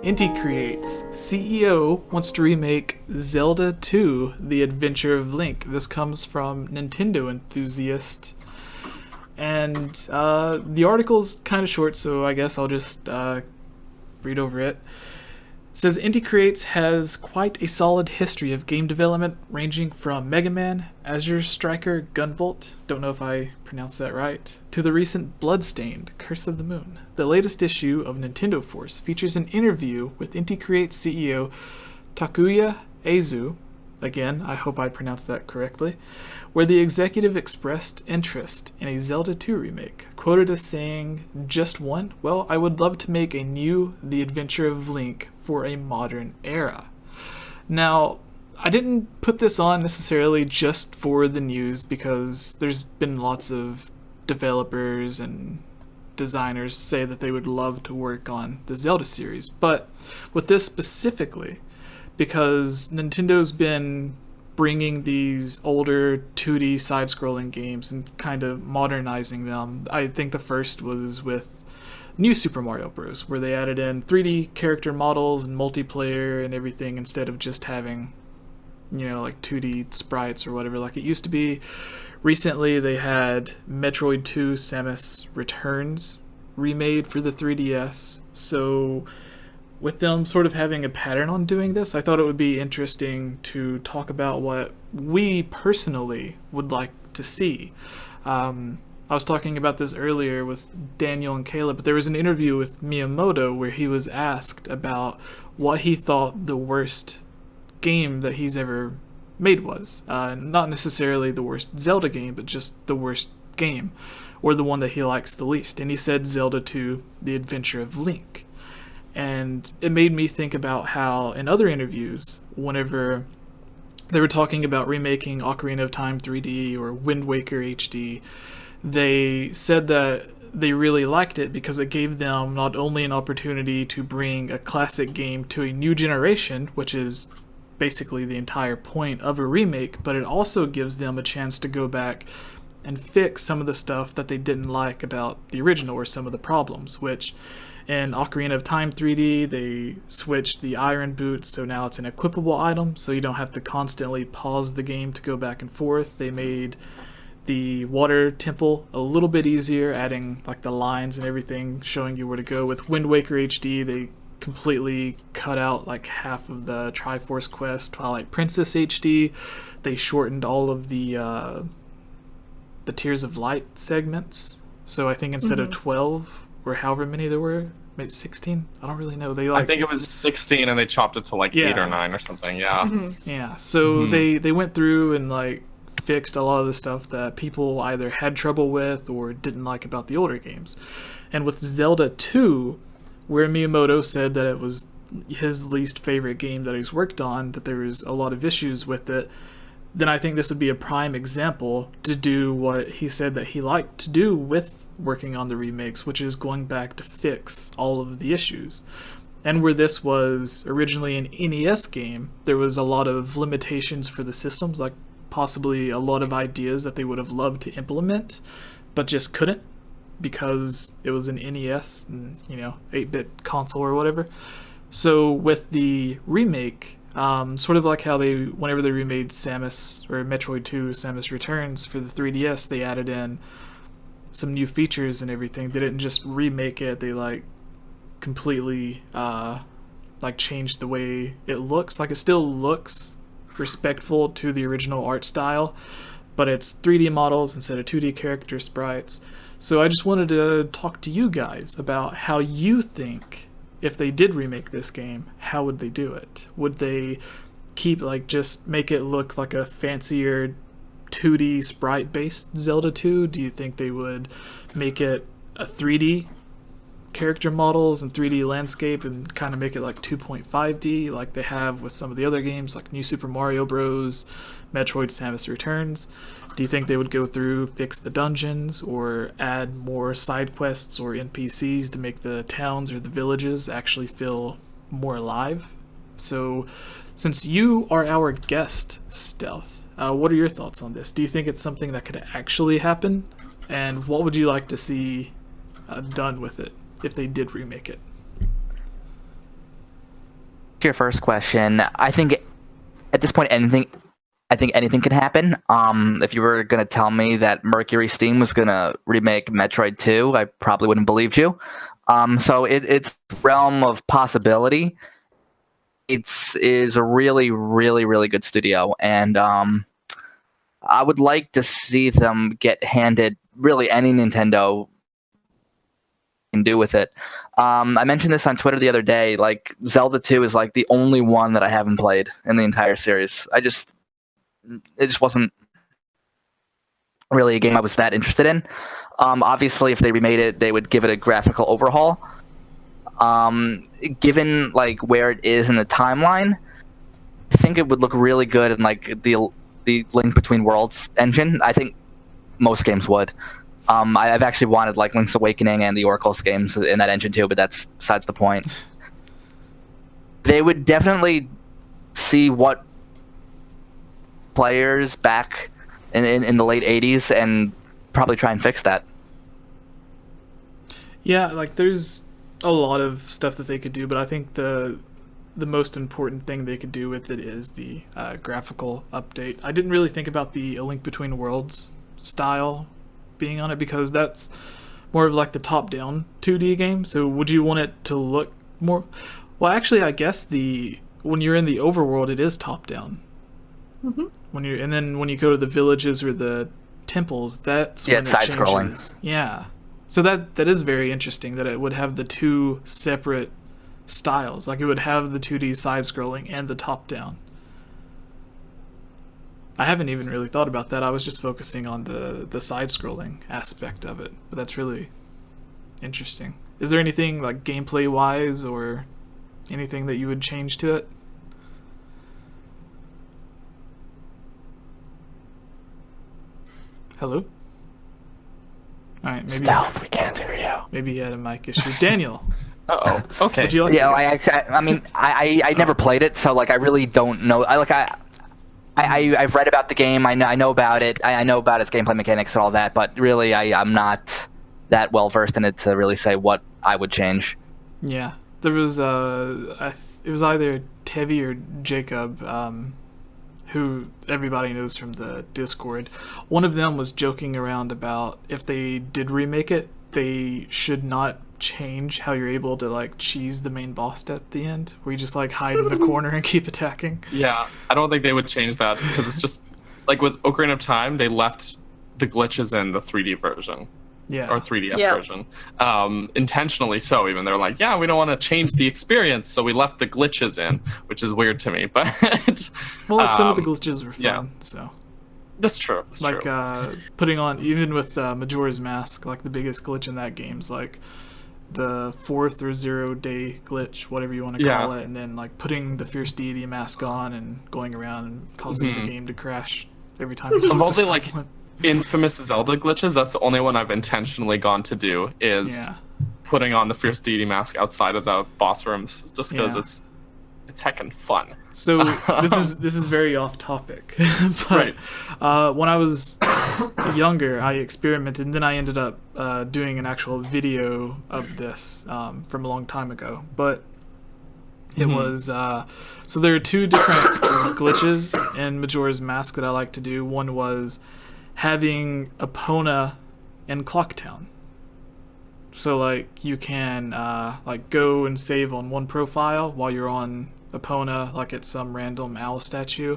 Inti Creates CEO wants to remake Zelda 2, The Adventure of Link. This comes from Nintendo Enthusiast. And the article's kind of short, so I guess I'll just read over it. It says Inti Creates has quite a solid history of game development, ranging from Mega Man, Azure Striker Gunvolt, don't know if I pronounced that right, to the recent Bloodstained Curse of the Moon. The latest issue of Nintendo Force features an interview with Inti Creates CEO Takuya Eizu, again, I hope I pronounced that correctly, where the executive expressed interest in a Zelda 2 remake, quoted as saying, "Just one? Well, I would love to make a new The Adventure of Link for a modern era." Now, I didn't put this on necessarily just for the news because there's been lots of developers and designers say that they would love to work on the Zelda series, but with this specifically, because Nintendo's been bringing these older 2D side-scrolling games and kind of modernizing them. I think the first was with New Super Mario Bros., where they added in 3D character models and multiplayer and everything instead of just having, like 2D sprites or whatever like it used to be. Recently, they had Metroid 2 Samus Returns remade for the 3DS, so with them sort of having a pattern on doing this, I thought it would be interesting to talk about what we personally would like to see. I was talking about this earlier with Daniel and Caleb, but there was an interview with Miyamoto where he was asked about what he thought the worst game that he's ever made was. Not necessarily the worst Zelda game, but just the worst game, or the one that he likes the least. And he said Zelda 2, The Adventure of Link. And it made me think about how in other interviews, whenever they were talking about remaking Ocarina of Time 3D or Wind Waker HD, they said that they really liked it because it gave them not only an opportunity to bring a classic game to a new generation, which is basically the entire point of a remake, but it also gives them a chance to go back and fix some of the stuff that they didn't like about the original or some of the problems, which in Ocarina of Time 3D, they switched the iron boots, so now it's an equipable item, so you don't have to constantly pause the game to go back and forth. They made the water temple a little bit easier, adding like the lines and everything, showing you where to go. With Wind Waker HD, they completely cut out like half of the Triforce quest. Twilight Princess HD, they shortened all of the Tears of Light segments. So I think instead of 12 or however many there were, maybe 16. I don't really know. I think it was 16, and they chopped it to like 8 or 9 or something. Yeah. Yeah. So they went through and like fixed a lot of the stuff that people either had trouble with or didn't like about the older games. And with Zelda 2, where Miyamoto said that it was his least favorite game that he's worked on, that there was a lot of issues with it, then I think this would be a prime example to do what he said that he liked to do with working on the remakes, which is going back to fix all of the issues. And where this was originally an NES game, there was a lot of limitations for the systems, like possibly a lot of ideas that they would have loved to implement, but just couldn't because it was an NES and, 8-bit console or whatever. So with the remake, sort of like how whenever they remade Samus, or Metroid 2 Samus Returns for the 3DS, they added in some new features and everything. They didn't just remake it, they completely changed the way it looks. Like, it still looks respectful to the original art style, but it's 3D models instead of 2D character sprites. So I just wanted to talk to you guys about how you think, if they did remake this game, how would they do it? Would they keep, just make it look like a fancier 2D sprite-based Zelda 2? Do you think they would make it a 3D character models and 3D landscape and kind of make it like 2.5D like they have with some of the other games like New Super Mario Bros., Metroid Samus Returns? Do you think they would go through, fix the dungeons, or add more side quests or NPCs to make the towns or the villages actually feel more alive? So, since you are our guest, Stealth, what are your thoughts on this? Do you think it's something that could actually happen? And what would you like to see done with it if they did remake it? To your first question, I think at this point anything can happen. If you were gonna tell me that Mercury Steam was gonna remake Metroid 2, I probably wouldn't believe you. So it's realm of possibility. It's is a really, really, really good studio, and I would like to see them get handed really any Nintendo can do with it. I mentioned this on Twitter the other day. Like Zelda 2 is like the only one that I haven't played in the entire series. It just wasn't really a game I was that interested in. Obviously, if they remade it, they would give it a graphical overhaul. Given like where it is in the timeline, I think it would look really good in like the Link Between Worlds engine. I think most games would. I've actually wanted like Link's Awakening and the Oracle's games in that engine too, but that's besides the point. They would definitely see what players back in the late 80s and probably try and fix that. Yeah, like there's a lot of stuff that they could do, but I think the most important thing they could do with it is the graphical update. I didn't really think about the A Link Between Worlds style being on it because that's more of like the top-down 2D game. So would you want it to look more? Well, actually, I guess when you're in the overworld, it is top-down. Mm-hmm. And then when you go to the villages or the temples, that's Yeah, when it's it side-scrolling. changes. Yeah. So that is very interesting that it would have the two separate styles. Like it would have the 2D side-scrolling and the top-down. I haven't even really thought about that. I was just focusing on the side-scrolling aspect of it. But that's really interesting. Is there anything like gameplay-wise or anything that you would change to it? Hello? Alright, maybe Stealth, we can't hear you. maybe he had a mic issue. Daniel, Uh-oh. Okay. would you like Yeah, to I never played it, so like I really don't know. I've read about the game. I know about it. I know about its gameplay mechanics and all that, but really I'm not that well versed in it to really say what I would change. Yeah, there was it was either Tevi or Jacob, who everybody knows from the Discord. One of them was joking around about if they did remake it, they should not change how you're able to like cheese the main boss at the end, where you just like hide in the corner and keep attacking. Yeah, I don't think they would change that because it's just like with Ocarina of Time, they left the glitches in the 3D version. Yeah. Or 3DS Yeah. version. Intentionally so, even. They're like, yeah, we don't want to change the experience, so we left the glitches in, which is weird to me. But Well, like some of the glitches were fun, yeah. so. That's true. That's Like true. putting on, even with Majora's Mask, like the biggest glitch in that game's like the 4th or 0 day glitch, whatever you want to call it, and then like putting the Fierce Deity mask on and going around and causing the game to crash every time you talk to Mostly like someone. infamous Zelda glitches. That's the only one I've intentionally gone to do is Yeah. putting on the Fierce Deity mask outside of the boss rooms, just because Yeah. it's heckin' fun. So this is very off topic, but when I was younger, I experimented, and then I ended up doing an actual video of this from a long time ago. But it was so there are two different glitches in Majora's Mask that I like to do. One was having Epona in Clocktown. So like you can like go and save on one profile while you're on Epona, like at some random owl statue,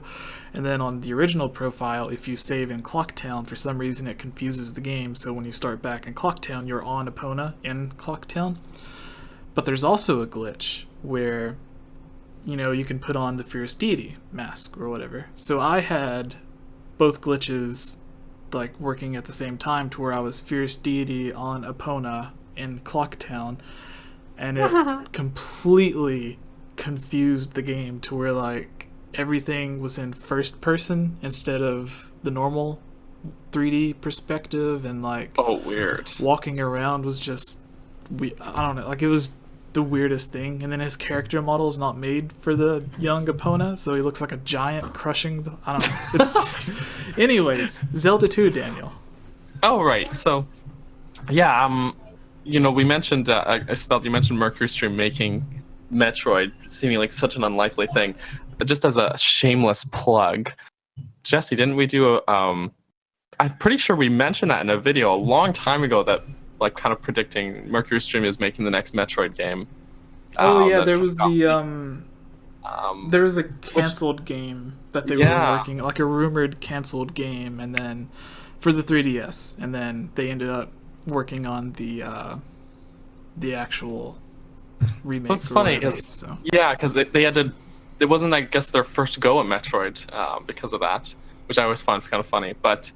and then on the original profile, if you save in Clocktown, for some reason it confuses the game, so when you start back in Clocktown, you're on Epona in Clocktown. But there's also a glitch where, you know, you can put on the Fierce Deity mask or whatever. So I had both glitches like working at the same time, to where I was Fierce Deity on Epona in Clocktown, and it completely confused the game to where like everything was in first person instead of the normal 3D perspective, and like Oh, weird. walking around was just I don't know, like it was the weirdest thing. And then his character model is not made for the young Epona, so he looks like a giant crushing the, I don't know, it's anyways, Zelda 2, Daniel. Oh, right. So, yeah, you know, we mentioned, Stealth, you mentioned Mercury Stream making Metroid seeming like such an unlikely thing. But just as a shameless plug, Jesse, didn't we do I'm pretty sure we mentioned that in a video a long time ago that like kind of predicting Mercury Stream is making the next Metroid game. Oh yeah, that there was comes out. there was a canceled game that they were working, like a rumored canceled game, and then for the 3DS, and then they ended up working on the actual remake. What's funny is because they had to. It wasn't, I guess, their first go at Metroid because of that, which I always find kind of funny. But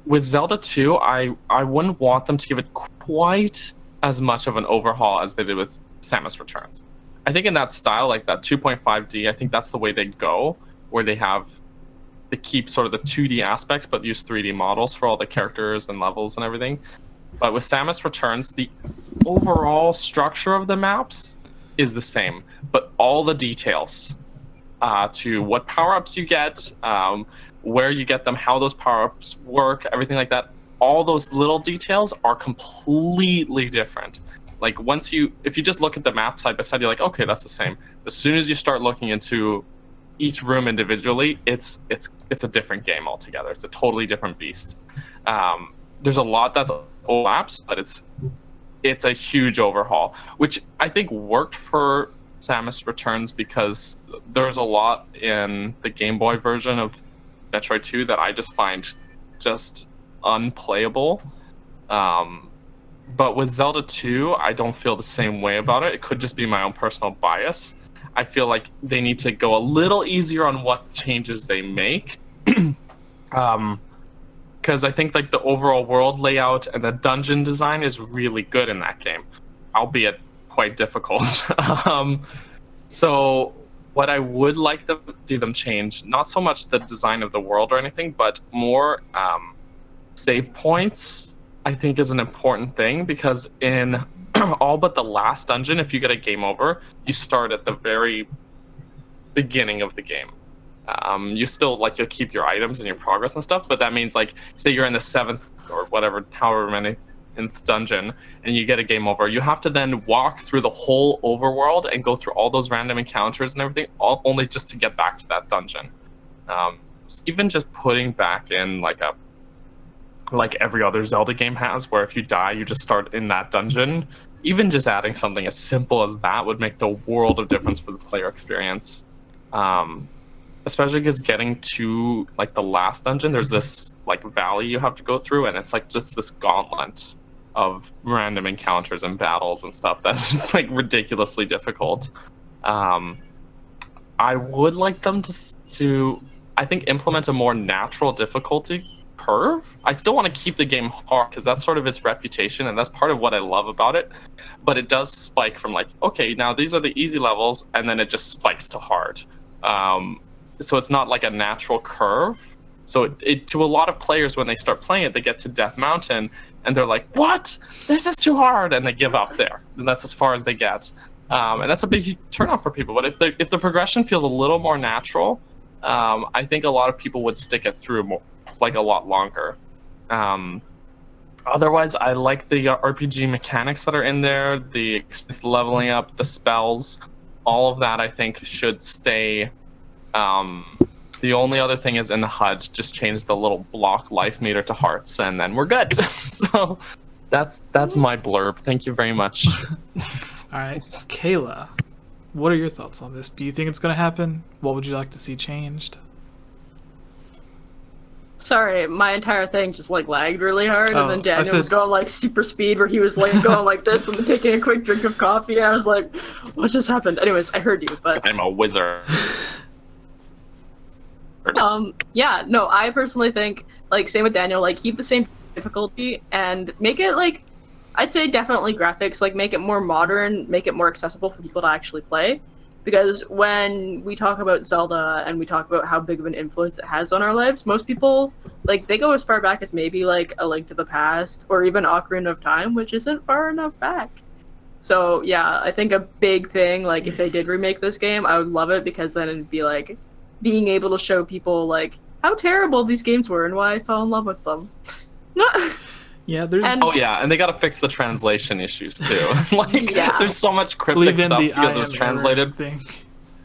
with Zelda 2, I wouldn't want them to give it quite as much of an overhaul as they did with Samus Returns. I think in that style, like that 2.5D, I think that's the way they go, where they keep sort of the 2D aspects, but use 3D models for all the characters and levels and everything. But with Samus Returns, the overall structure of the maps is the same, but all the details to what power-ups you get, where you get them, how those power-ups work, everything like that, all those little details are completely different. Like if you just look at the map side by side, you're like, okay, that's the same. As soon as you start looking into each room individually, it's a different game altogether. It's a totally different beast. There's a lot that overlaps, but it's a huge overhaul, which I think worked for Samus Returns because there's a lot in the Game Boy version of Metroid 2 that I just find just unplayable. But with Zelda 2, I don't feel the same way about it. It could just be my own personal bias. I feel like they need to go a little easier on what changes they make. Because I think like the overall world layout and the dungeon design is really good in that game, albeit quite difficult. So what I would like to see them change, not so much the design of the world or anything, but more save points, I think is an important thing, because in all but the last dungeon, if you get a game over, you start at the very beginning of the game. You still you'll keep your items and your progress and stuff, but that means like say you're in the 7th or whatever, however many nth dungeon, and you get a game over, you have to then walk through the whole overworld and go through all those random encounters and everything, all only just to get back to that dungeon. So even just putting back in like every other Zelda game has, where if you die, you just start in that dungeon. Even just adding something as simple as that would make the world of difference for the player experience. Especially because getting to like the last dungeon, there's this like valley you have to go through, and it's like just this gauntlet of random encounters and battles and stuff that's just like ridiculously difficult. I would like them to I think implement a more natural difficulty curve. I still want to keep the game hard because that's sort of its reputation, and that's part of what I love about it. But it does spike from like, okay, now these are the easy levels, and then it just spikes to hard. So it's not like a natural curve. So it to a lot of players, when they start playing it, they get to Death Mountain and they're like, what? This is too hard, and they give up there. And that's as far as they get. And that's a big turnoff for people. But if the progression feels a little more natural, I think a lot of people would stick it through more, like a lot longer. Otherwise, I like the RPG mechanics that are in there, the leveling up, the spells, all of that I think should stay. The only other thing is in the HUD, just change the little block life meter to hearts, and then we're good. So that's my blurb. Thank you very much. All right, Kayla, what are your thoughts on this? Do you think it's going to happen? What would you like to see changed? Sorry, my entire thing just like lagged really hard, and then Daniel was going like super speed, where he was like going like this and then taking a quick drink of coffee. And I was like, what just happened? Anyways, I heard you, but I'm a wizard. Yeah, no, I personally think, like, same with Daniel, like, keep the same difficulty and make it, like, I'd say definitely graphics, like, make it more modern, make it more accessible for people to actually play. Because when we talk about Zelda and we talk about how big of an influence it has on our lives, most people, like, they go as far back as maybe, like, A Link to the Past or even Ocarina of Time, which isn't far enough back. So, yeah, I think a big thing, like, if they did remake this game, I would love it, because then it'd be, like, being able to show people like how terrible these games were and why I fell in love with them. Yeah, there's And- Oh yeah, and they gotta fix the translation issues too. Like, Yeah. there's so much cryptic leave in stuff the because it I was am translated. error thing.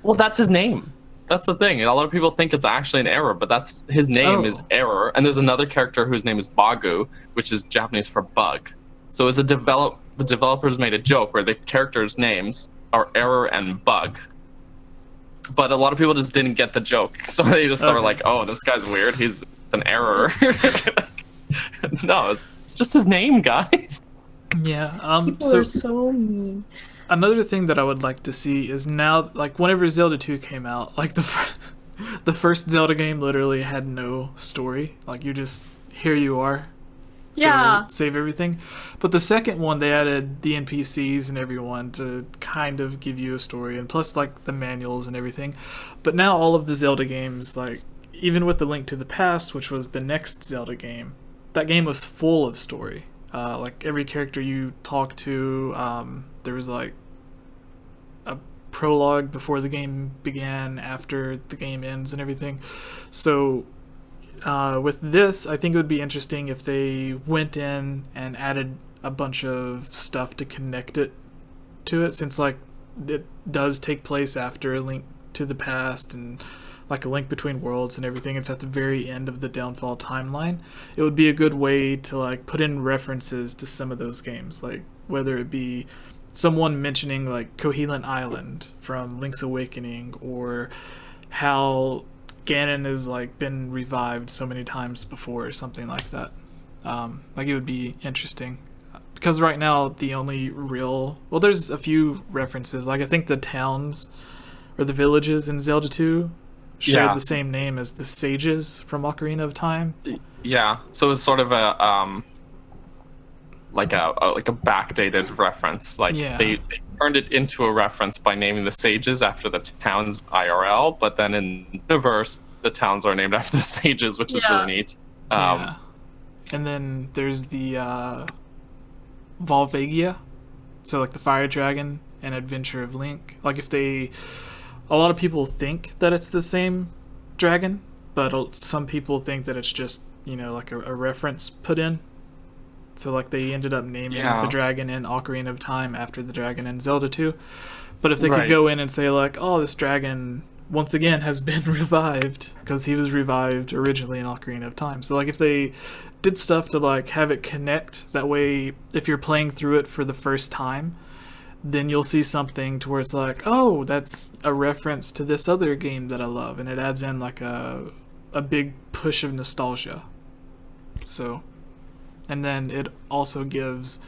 Well, that's his name. That's the thing. A lot of people think it's actually an error, but that's his name is Oh. Error. And there's another character whose name is Bagu, which is Japanese for bug. So as the developers made a joke where the characters' names are Error and Bug. But a lot of people just didn't get the joke, so they just were Okay. like, "Oh, this guy's weird. He's an error." No, it's just his name, guys. Yeah. People So are so mean. another thing that I would like to see is now, like, whenever Zelda 2 came out, like the first Zelda game literally had no story. Like, you just here you are. Yeah. To save everything. But the second one, they added the NPCs and everyone to kind of give you a story, and plus like the manuals and everything. But now all of the Zelda games, like even with the Link to the Past, which was the next Zelda game, that game was full of story. Like every character you talk to, there was like a prologue before the game began, after the game ends, and everything. So with this, I think it would be interesting if they went in and added a bunch of stuff to connect it to it, since like it does take place after A Link to the Past and like A Link Between Worlds and everything. It's at the very end of the Downfall timeline. It would be a good way to like put in references to some of those games, like whether it be someone mentioning like Hylian Island from Link's Awakening, or how Ganon has like been revived so many times before, or something like that. Like it would be interesting, because right now the only real, well, there's a few references. Like I think the towns or the villages in Zelda 2 shared Yeah. the same name as the sages from Ocarina of Time. Yeah, so it's sort of a like a backdated reference. Like Yeah. they turned it into a reference by naming the sages after the towns IRL, but then in universe the towns are named after the sages, which is Yeah. really neat. Yeah. And then there's the Volvagia, so like the fire dragon and Adventure of Link. Like if they, a lot of people think that it's the same dragon, but some people think that it's just, you know, like a reference put in. So like they ended up naming Yeah. the dragon in Ocarina of Time after the dragon in Zelda 2. But if they could Right. go in and say like, oh, this dragon once again has been revived, because he was revived originally in Ocarina of Time. So like if they did stuff to like have it connect, that way if you're playing through it for the first time, then you'll see something to where it's like, oh, that's a reference to this other game that I love, and it adds in like a big push of nostalgia. So, and then it also gives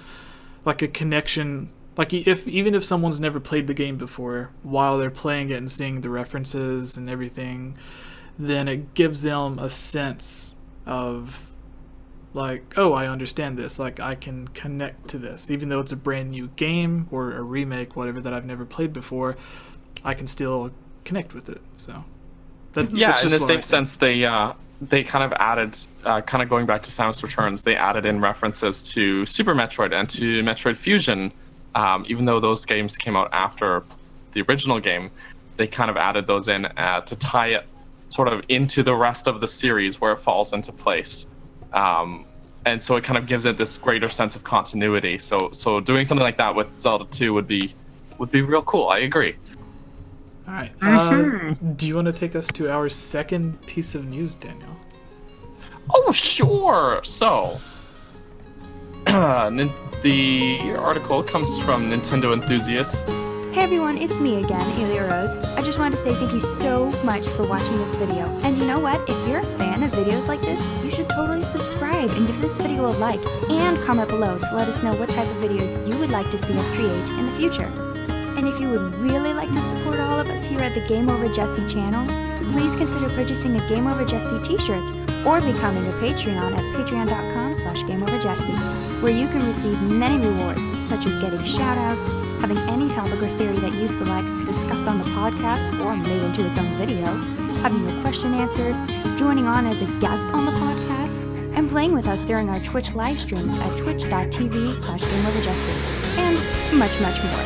like a connection, like even if someone's never played the game before, while they're playing it and seeing the references and everything, then it gives them a sense of like, oh, I understand this, like I can connect to this, even though it's a brand new game or a remake, whatever, that I've never played before, I can still connect with it. So Yeah, that's in just the what I same think. sense, they kind of added, kind of going back to Samus Returns, they added in references to Super Metroid and to Metroid Fusion. Even though those games came out after the original game, they kind of added those in to tie it sort of into the rest of the series where it falls into place. And so it kind of gives it this greater sense of continuity. So doing something like that with Zelda 2 would be real cool. I agree. All right. Do you want to take us to our second piece of news, Daniel? Oh, sure. So, the article comes from Nintendo Enthusiasts. Hey everyone, it's me again, Alia Rose. I just wanted to say thank you so much for watching this video. And you know what? If you're a fan of videos like this, you should totally subscribe and give this video a like. And comment below to let us know what type of videos you would like to see us create in the future. And if you would really like to support all of us here at the GameOverJesse channel, please consider purchasing a GameOverJesse t-shirt or becoming a Patreon at patreon.com/GameOverJesse, where you can receive many rewards, such as getting shoutouts, having any topic or theory that you select discussed on the podcast or made into its own video, having your question answered, joining on as a guest on the podcast, and playing with us during our Twitch live streams at twitch.tv/GameOverJesse, and much, much more.